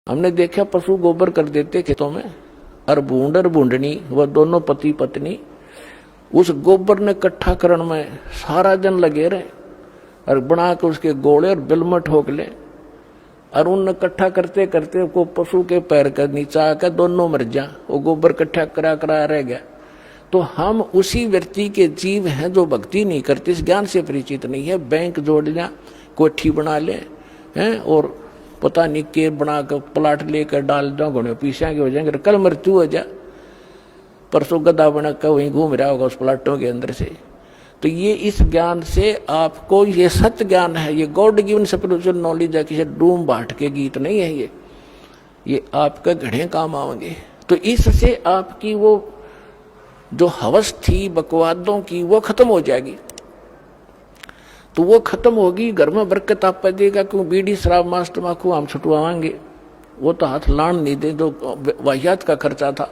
हमने देखा पशु गोबर कर देते खेतों में, और भूंड और भूंडनी वह दोनों पति पत्नी उस गोबर ने इकट्ठा करने में सारा दिन लगे रहे और बना के उसके गोले और बिल में ठोक ले, और उन इकट्ठा करते करते को पशु के पैर का नीचा आकर दोनों मर जा, वो गोबर इकट्ठा करा करा रह गया। तो हम उसी व्यक्ति के जीव हैं जो भक्ति नहीं करते, इस ज्ञान से परिचित नहीं है। बैंक जोड़ लिया, कोठी बना ले हैं, और पता नहीं के बना कर प्लाट लेकर डाल दो, घोड़े पीछा के हो जाएंगे, कल मृत्यु हो जा, परसों गधा बना कर वहीं घूम रहा होगा उस प्लाटों के अंदर से। तो ये इस ज्ञान से आपको, ये सत्य ज्ञान है, ये गॉड गिवन स्पिरिचुअल नॉलेज है, किसी डूम बाट के गीत नहीं है ये आपके घड़े काम आएंगे। तो इससे आपकी वो जो हवस थी बकवादों की वो खत्म हो जाएगी। तो वो खत्म होगी, घर में बरकत आप पा देगा। क्यों बीड़ी शराब मांस तम्बाकू हम छुटवाएंगे, वो तो हाथ लान नहीं दे, जो वाहियात का खर्चा था,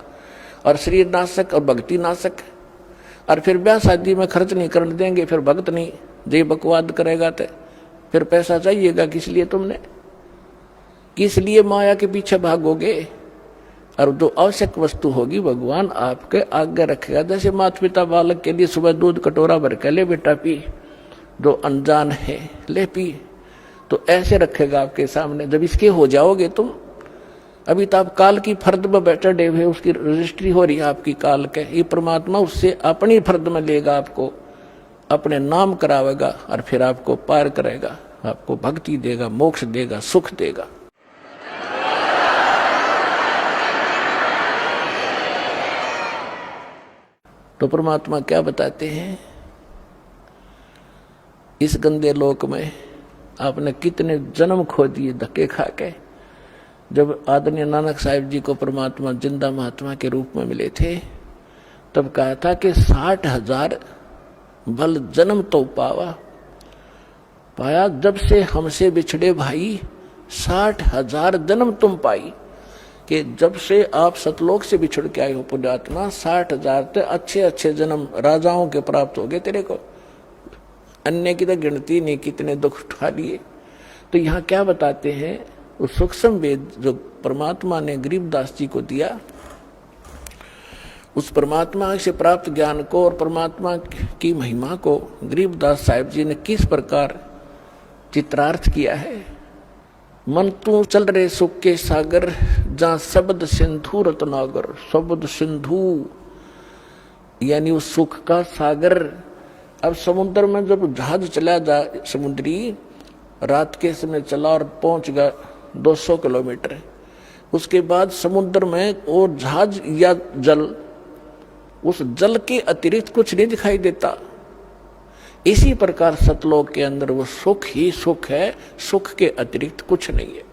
और शरीर नाशक और भक्ति नाशक। और फिर ब्याह शादी में खर्च नहीं करने देंगे, फिर भक्त नहीं जे बकवाद करेगा तो फिर पैसा चाहिएगा किस लिए तुमने, किस लिए माया के पीछे भागोगे। और जो आवश्यक वस्तु होगी भगवान आपके आगे रखेगा। जैसे माता पिता बालक के लिए सुबह दूध कटोरा भर के ले बेटा पी, जो अनजान है ले पी, तो ऐसे रखेगा आपके सामने। जब इसके हो जाओगे तुम, अभी तो आप काल की फर्द में बैठे डे हुए, उसकी रजिस्ट्री हो रही है आपकी काल के, ये परमात्मा उससे अपनी फर्द में लेगा, आपको अपने नाम करावेगा और फिर आपको पार करेगा, आपको भक्ति देगा, मोक्ष देगा, सुख देगा। तो परमात्मा क्या बताते हैं, इस गंदे लोक में आपने कितने जन्म खो दिए धक्के खा के। जब आदरणीय नानक साहिब जी को परमात्मा जिंदा महात्मा के रूप में मिले थे, तब कहा था कि 60,000 बल जन्म तो पाया, जब से हमसे बिछड़े भाई 60,000 जन्म तुम पाई। कि जब से आप सतलोक से बिछड़ के आए हो पुण्यात्मा, 60,000 तो अच्छे अच्छे जन्म राजाओं के प्राप्त हो गए तेरे को, अन्य की तो गिनती नहीं कितने दुख उठा लिए। तो यहाँ क्या बताते हैं, उस सूक्ष्म वेद जो परमात्मा ने गरीबदास जी को दिया, उस परमात्मा से प्राप्त ज्ञान को और परमात्मा की महिमा को गरीबदास साहिब जी ने किस प्रकार चित्रार्थ किया है। मन तू चल रहे सुख के सागर, जहां शब्द सिंधु रत्नागर। शब्द सिंधु यानी उस सुख का सागर। अब समुद्र में जब जहाज चला जा, समुद्री रात के समय चला और पहुंच गया 200 किलोमीटर, उसके बाद समुद्र में और जहाज या जल, उस जल के अतिरिक्त कुछ नहीं दिखाई देता। इसी प्रकार सतलोक के अंदर वो सुख ही सुख है, सुख के अतिरिक्त कुछ नहीं है।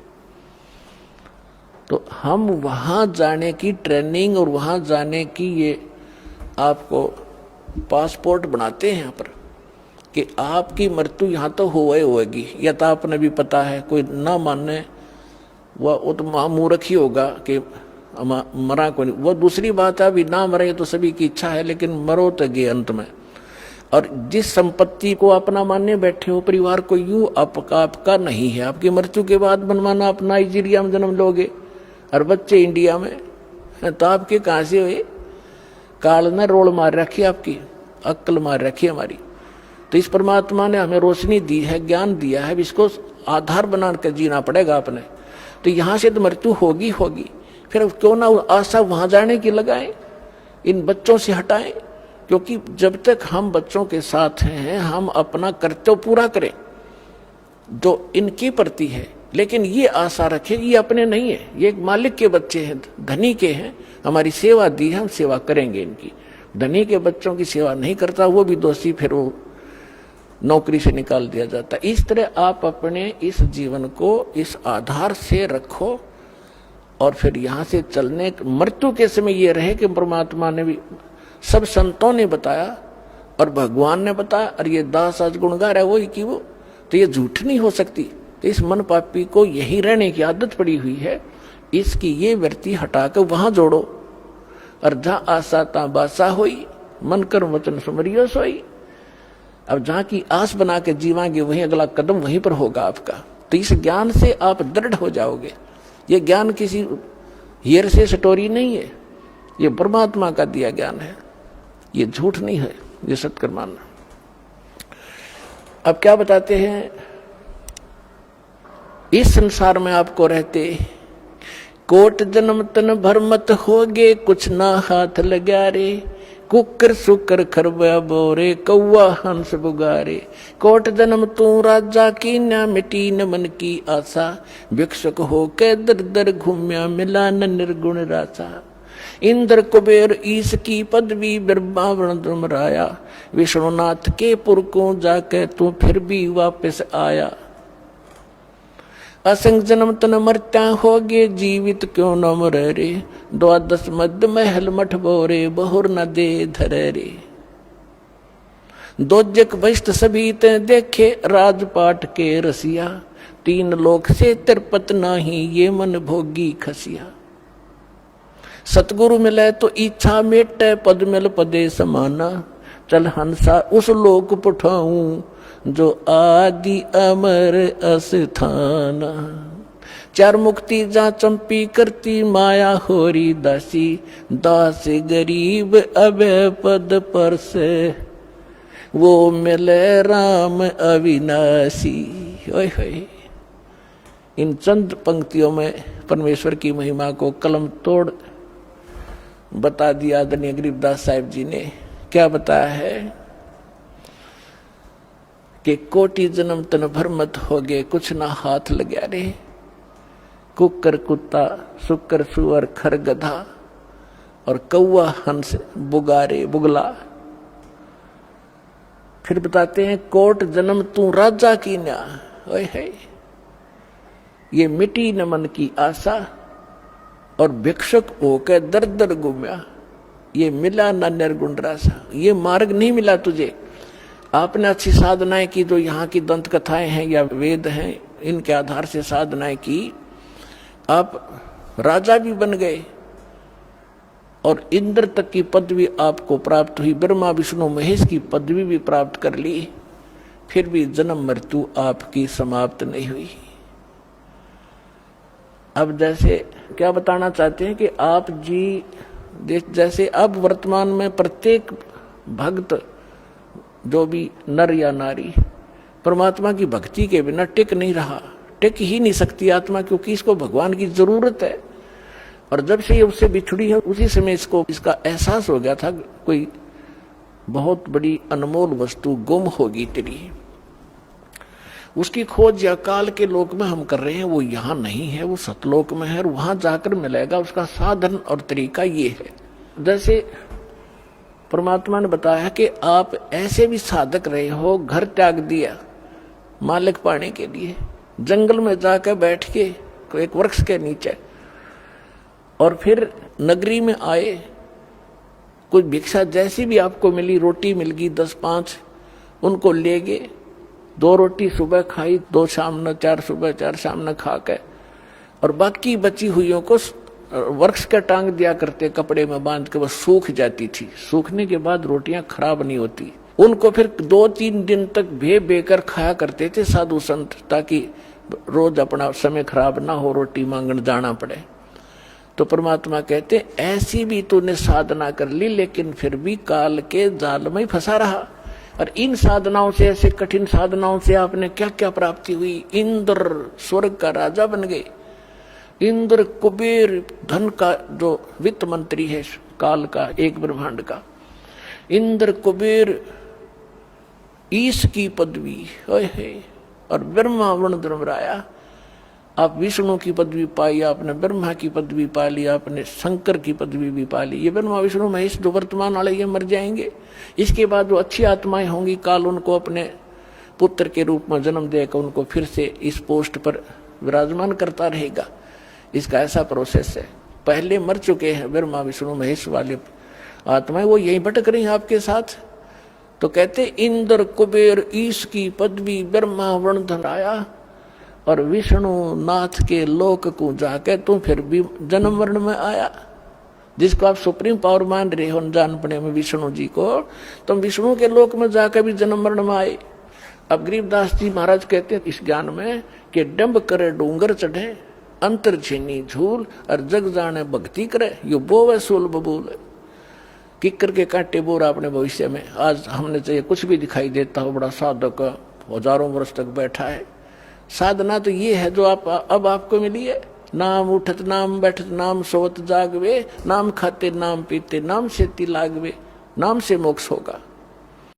तो हम वहां जाने की ट्रेनिंग और वहां जाने की ये आपको पासपोर्ट बनाते हैं यहाँ पर, कि आपकी मृत्यु यहाँ तो होगी, या तो आपने भी पता है, कोई ना मानने वह तो महामूर्ख ही होगा कि मरा को नहीं। वो दूसरी बात है, अभी ना मरे तो सभी की इच्छा है, लेकिन मरो तो गए अंत में। और जिस संपत्ति को अपना मानने बैठे हो, परिवार को, यूं आपका नहीं है। आपकी मृत्यु के बाद बनवाना आप नाइजीरिया में जन्म लोगे और बच्चे इंडिया में, तो आपके कहां से हुए। काल ने रोल मार रखी, आपकी अक्ल मार रखी हमारी। तो इस परमात्मा ने हमें रोशनी दी है, ज्ञान दिया है, इसको आधार बना कर जीना पड़ेगा आपने। तो यहां से तो मृत्यु होगी, फिर क्यों ना आशा वहां जाने की लगाएं, इन बच्चों से हटाएं। क्योंकि जब तक हम बच्चों के साथ हैं, हम अपना कर्तव्य पूरा करें जो इनके प्रति है, लेकिन ये आशा रखें ये अपने नहीं है, ये एक मालिक के बच्चे हैं, धनी के हैं, हमारी सेवा दी है, हम सेवा करेंगे इनकी। धनी के बच्चों की सेवा नहीं करता वो भी दोषी, फिर वो नौकरी से निकाल दिया जाता। इस तरह आप अपने इस जीवन को इस आधार से रखो, और फिर यहाँ से चलने मृत्यु के समय ये रहे कि परमात्मा ने भी, सब संतों ने बताया और भगवान ने बताया, और ये दास आज गुण गा रहा है वही की वो, तो ये झूठ नहीं हो सकती। तो इस मन पापी को यही रहने की आदत पड़ी हुई है, इसकी ये वृत्ति हटाकर वहां जोड़ो। और जहाँ आशा ता बासा होई, मन कर वचन सुमरियो सोई। अब जहाँ की आस बना के जीवांगे, वहीं अगला कदम वहीं पर होगा आपका। तो इस ज्ञान से आप दृढ़ हो जाओगे। ये ज्ञान किसी हीर से स्टोरी नहीं है, ये परमात्मा का दिया ज्ञान है, ये झूठ नहीं है, ये सत्य मानना। अब क्या बताते हैं, इस संसार में आपको रहते कोट जन्म तन भर मत होगे, कुछ ना हाथ लगा रे, कुकर सुकर खरबा बोरे, कौआ हंस बुगारे। कोट जन्म तू राजा की, न मिटी न मन की आशा, भिक्षुक हो के दर दर घूम्या, मिला न निर्गुण रासा। इंद्र कुबेर ईश की पदवी, बिरबावण दुमराया, विष्णुनाथ के पुर को जाके तू फिर भी वापस आया। असंग जन्म तन मरत्या होगे, जीवित क्यों न मरे रे, द्वादश मध्य महल मठ बोरे, बहुर न दे धरे रे। दोजक वैष्ट सभी ते देखे, राजपाट के रसिया, तीन लोक से तिरपत नाही, ये मन भोगी खसिया। सतगुरु मिले तो इच्छा मेटे, पद मिल पदे समाना, चल हंसा उस लोक पठाऊं, जो आदि अमर अस्थाना। चार मुक्ति जा चंपी करती, माया होरी दासी, दास गरीब अभय पद पर से, वो मिले राम अविनाशी। ओए होए, इन चंद पंक्तियों में परमेश्वर की महिमा को कलम तोड़ बता दिया आदरणीय गरीबदास साहिब जी ने। क्या बताया है कि कोटि जन्म तन भर मत होगे, कुछ ना हाथ लग्या रे, कुकर कुत्ता सुकर सुअर खर गधा, और कौआ हंस बुगारे बुगला। फिर बताते हैं कोट जन्म तू राजा की न्या, ओए है, ये मिटी न मन की आशा, और भिक्षुक होकर दर दर घूम्या, ये मिला न निर्गुण रासा। ये मार्ग नहीं मिला तुझे, आपने अच्छी साधनाएं की, जो यहाँ की दंत कथाएं हैं या वेद हैं, इनके आधार से साधनाएं की, आप राजा भी बन गए और इंद्र तक की पदवी आपको प्राप्त हुई, ब्रह्मा विष्णु महेश की पदवी भी प्राप्त कर ली, फिर भी जन्म मृत्यु आपकी समाप्त नहीं हुई। अब जैसे क्या बताना चाहते हैं कि आप जी जैसे अब वर्तमान में प्रत्येक भक्त, जो भी नर या नारी, परमात्मा की भक्ति के बिना टिक नहीं रहा, टिक ही नहीं सकती आत्मा, क्योंकि इसको भगवान की जरूरत है। और जब से ये उससे बिछड़ी है, उसी समय इसको इसका एहसास हो गया था कोई बहुत बड़ी अनमोल वस्तु गुम होगी तेरी। उसकी खोज या काल के लोक में हम कर रहे हैं, वो यहाँ नहीं है, वो सतलोक में है, और वहां जाकर मिलेगा। उसका साधन और तरीका ये है, जैसे परमात्मा ने बताया कि आप ऐसे भी साधक रहे हो, घर त्याग दिया मालिक पाने के लिए, जंगल में जाकर बैठ के एक वृक्ष के नीचे, और फिर नगरी में आए, कोई भिक्षा जैसी भी आपको मिली, रोटी मिल गई 10-5, उनको ले गए, 2 रोटी सुबह खाई, 2 शाम न, 4 सुबह 4 शाम न खा के, और बाकी बची हुईयों को वृक्ष का टांग दिया करते, कपड़े में बांध के, बस सूख जाती थी। सूखने के बाद रोटियां खराब नहीं होती, उनको फिर 2-3 दिन तक बेकर खाया करते थे साधु संत, ताकि रोज अपना समय खराब ना हो, रोटी मांगने जाना पड़े। तो परमात्मा कहते ऐसी भी तूने साधना कर ली, लेकिन फिर भी काल के जाल में फंसा रहा। और इन साधनाओं से, ऐसे कठिन साधनाओं से आपने क्या क्या प्राप्ति हुई। इंद्र स्वर्ग का राजा बन गए, इंद्र कुबेर धन का जो वित्त मंत्री है काल का, एक ब्रह्मांड का, इंद्र कुबेर ईश की पदवी है, और ब्रह्मा वर्ण धर्मराया, आप विष्णु की पदवी पाई, आपने ब्रह्मा की पदवी पा ली, आपने शंकर की पदवी भी पा ली। ये ब्रह्मा विष्णु महेश जो वर्तमान वाले ये मर जाएंगे, इसके बाद जो अच्छी आत्माएं होंगी, काल उनको अपने पुत्र के रूप में जन्म देकर उनको फिर से इस पोस्ट पर विराजमान करता रहेगा। इसका ऐसा प्रोसेस है। पहले मर चुके हैं ब्रह्मा विष्णु महेश वाले आत्माएं, वो यही भटक रही हैं आपके साथ। तो कहते इंद्र कुबेर ईश की पदवी ब्रह्मा वर्ण धराया, और विष्णु नाथ के लोक को जाके तू फिर भी जन्म वर्ण में आया, जिसको आप सुप्रीम पावर मान रहे हो जान पड़े में विष्णु जी को, तुम विष्णु के लोक में जाकर भी जन्म वर्ण में आए। अब गरीबदास जी महाराज कहते हैं इस ज्ञान में कि डंब करे डूंगर चढ़े, अंतर छीनी झूल और जग जाने भक्ति करे, यो बोवे सूल बबूल। किकर के कांटे बोरा अपने भविष्य में। आज हमने चाहिए कुछ भी दिखाई देता हो, बड़ा साधक हजारों वर्ष तक बैठा है। साधना तो ये है जो अब आपको मिली है। नाम उठत नाम बैठत नाम सोवत जागवे, नाम खाते नाम पीते नाम से ती लागवे, नाम से मोक्ष होगा।